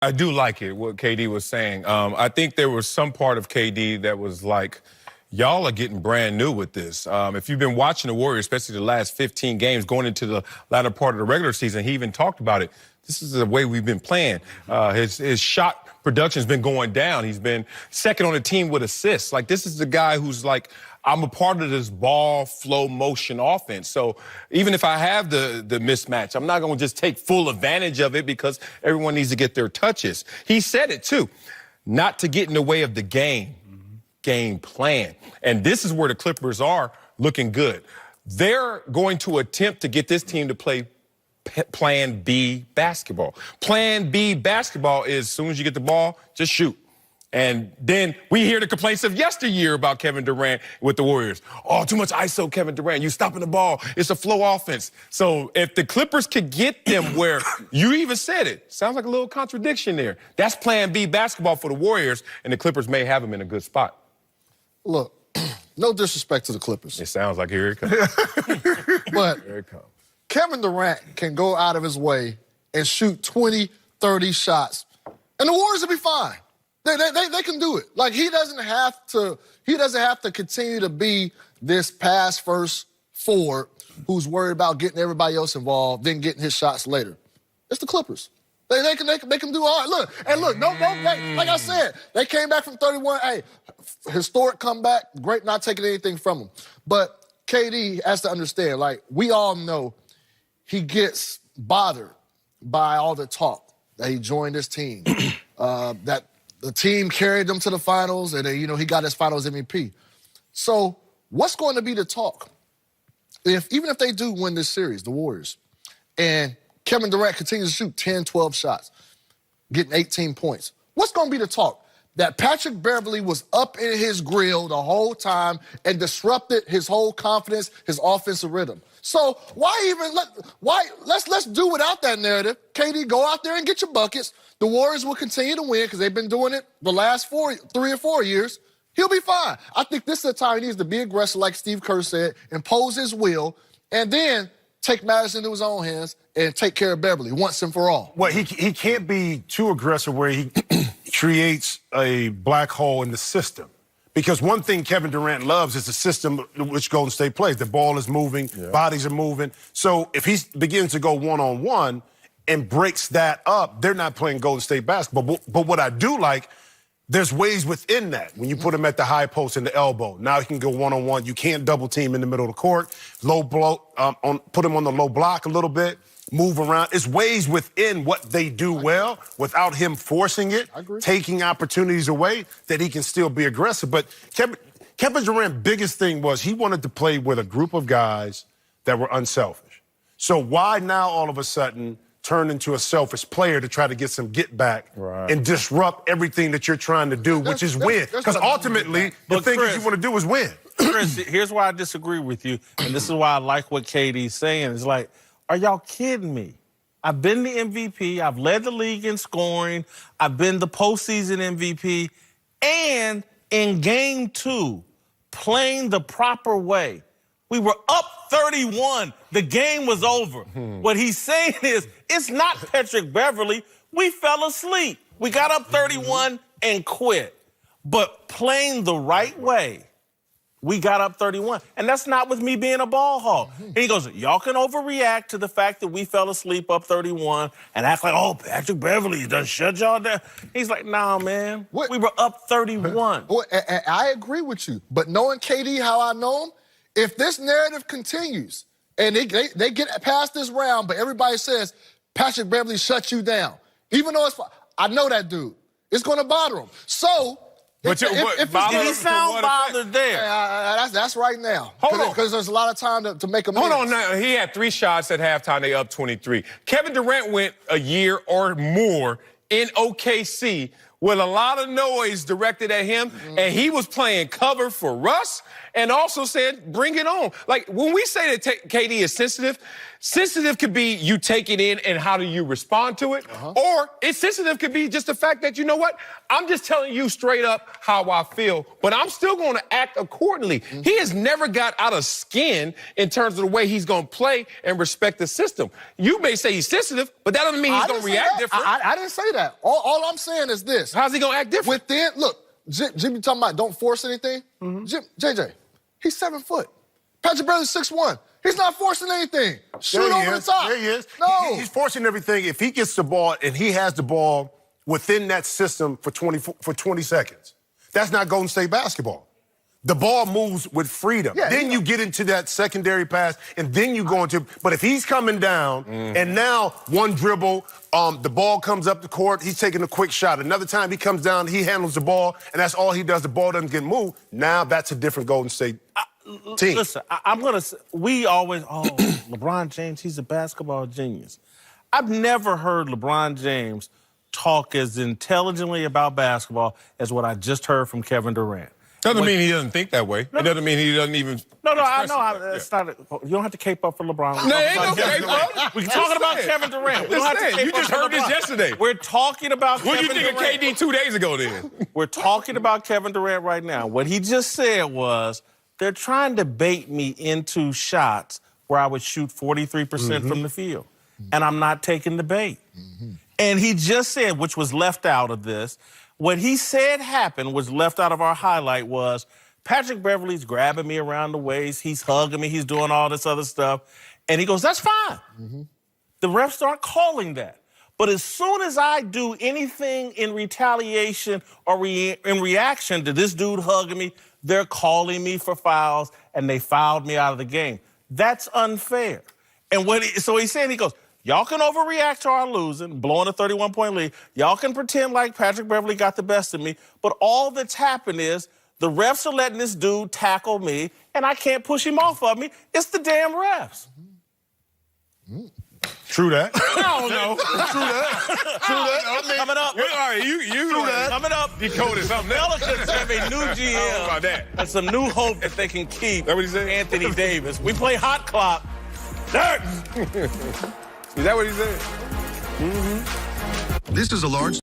I do like it, what KD was saying. I think there was some part of KD that was like, y'all are getting brand new with this. If you've been watching the Warriors, especially the last 15 games, going into the latter part of the regular season, he even talked about it. This is the way we've been playing. His shot production has been going down. He's been second on the team with assists. Like, this is the guy who's like, I'm a part of this ball flow motion offense. So even if I have the mismatch, I'm not going to just take full advantage of it because everyone needs to get their touches. He said it, too, not to get in the way of the game plan. And this is where the Clippers are looking good. They're going to attempt to get this team to play Plan B basketball. Plan B basketball is as soon as you get the ball, just shoot. And then we hear the complaints of yesteryear about Kevin Durant with the Warriors. Oh, too much ISO, Kevin Durant. You stopping the ball. It's a flow offense. So if the Clippers could get them where you even said it, sounds like a little contradiction there. That's Plan B basketball for the Warriors, and the Clippers may have them in a good spot. Look, no disrespect to the Clippers. It sounds like here it comes. But here it comes. Kevin Durant can go out of his way and shoot 20, 30 shots, and the Warriors will be fine. They can do it. Like, he doesn't have to continue to be this pass-first forward who's worried about getting everybody else involved, then getting his shots later. It's the Clippers. They can do all right. Look, like I said, they came back from 31. Hey, historic comeback. Great, not taking anything from them. But KD has to understand, like, we all know he gets bothered by all the talk that he joined this team, that the team carried them to the finals, and he got his finals MVP. So what's going to be the talk? Even if they do win this series, the Warriors, and Kevin Durant continues to shoot 10, 12 shots, getting 18 points, what's going to be the talk? That Patrick Beverley was up in his grill the whole time and disrupted his whole confidence, his offensive rhythm. So let's do without that narrative. KD, go out there and get your buckets. The Warriors will continue to win because they've been doing it the last 3 or 4 years. He'll be fine. I think this is the time he needs to be aggressive, like Steve Kerr said, impose his will, and then take matters into his own hands and take care of Beverley once and for all. Well, he can't be too aggressive where he creates a black hole in the system. Because one thing Kevin Durant loves is the system which Golden State plays. The ball is moving, bodies are moving. So if he begins to go one-on-one and breaks that up, they're not playing Golden State basketball. But what I do like, there's ways within that. When you put him at the high post and the elbow, now he can go one-on-one. You can't double team in the middle of the court. Low blow, put him on the low block a little bit. Move around. It's ways within what they do well without him forcing it, taking opportunities away, that he can still be aggressive. But Kevin Durant's biggest thing was he wanted to play with a group of guys that were unselfish. So why now all of a sudden turn into a selfish player to try to get some get back and disrupt everything that you're trying to do, which is win? Because ultimately, the thing that you want to do is win. Chris, here's why I disagree with you, and this is why I like what KD's saying. It's like, are y'all kidding me? I've been the MVP. I've led the league in scoring. I've been the postseason MVP. And in game 2, playing the proper way, we were up 31. The game was over. What he's saying is, it's not Patrick Beverley. We fell asleep. We got up 31 and quit. But playing the right way, we got up 31. And that's not with me being a ball hog. And he goes, y'all can overreact to the fact that we fell asleep up 31 and act like, oh, Patrick Beverley done shut y'all down. He's like, nah, man. We were up 31. I agree with you. But knowing KD how I know him, if this narrative continues and they get past this round, but everybody says Patrick Beverley shut you down, even though I know that dude, it's going to bother him. So, But he sound bothered there. That's right now. Hold on. Because there's a lot of time to make a move. Hold on now. He had 3 shots at halftime. They up 23. Kevin Durant went a year or more in OKC with a lot of noise directed at him, and he was playing cover for Russ and also said, bring it on. Like, when we say that KD is sensitive could be you take it in and how do you respond to it, or it's sensitive could be just the fact that, you know what, I'm just telling you straight up how I feel, but I'm still going to act accordingly. He has never got out of skin in terms of the way he's going to play and respect the system. You may say he's sensitive, but that doesn't mean he's going to react different. I didn't say that. All I'm saying is this. How's he going to act different? Look, Jimmy talking about don't force anything. JJ, he's 7 foot. Patrick Beverley's 6'1". He's not forcing anything. Shoot over the top. There he is. No. He's forcing everything. If he gets the ball and he has the ball within that system for 20 seconds, that's not Golden State basketball. The ball moves with freedom. Yeah, then you get into that secondary pass, and then you go into. But if he's coming down, and now one dribble, the ball comes up the court, he's taking a quick shot. Another time he comes down, he handles the ball, and that's all he does. The ball doesn't get moved. Now that's a different Golden State team. Listen, I'm going to... We always... Oh, LeBron James, he's a basketball genius. I've never heard LeBron James talk as intelligently about basketball as what I just heard from Kevin Durant. Doesn't mean he doesn't think that way. It doesn't mean he doesn't even. No, I know. It's not. You don't have to cape up for LeBron. No, ain't no cape up. We're talking about Kevin Durant. We don't have to cape You just up for heard this LeBron. yesterday. We're talking about What do you Kevin think Durant. of KD 2 days ago then? We're talking about Kevin Durant right now. What he just said was they're trying to bait me into shots where I would shoot 43% from the field, and I'm not taking the bait. And he just said, which was left out of this, what he said happened was left out of our highlight was Patrick Beverley's grabbing me around the waist, he's hugging me, he's doing all this other stuff, and he goes, that's fine. The refs aren't calling that. But as soon as I do anything in retaliation or in reaction to this dude hugging me, they're calling me for fouls, and they fouled me out of the game. That's unfair. And so he said, he goes, y'all can overreact to our losing, blowing a 31-point lead. Y'all can pretend like Patrick Beverley got the best of me, but all that's happened is the refs are letting this dude tackle me, and I can't push him off of me. It's the damn refs. True that. I don't know. Coming up. All right, you Coming up. decoded something. Pelicans have a new GM about that. and some new hope that they can keep That what he said? Anthony Davis. We play hot clock. Is that what he said? This is a large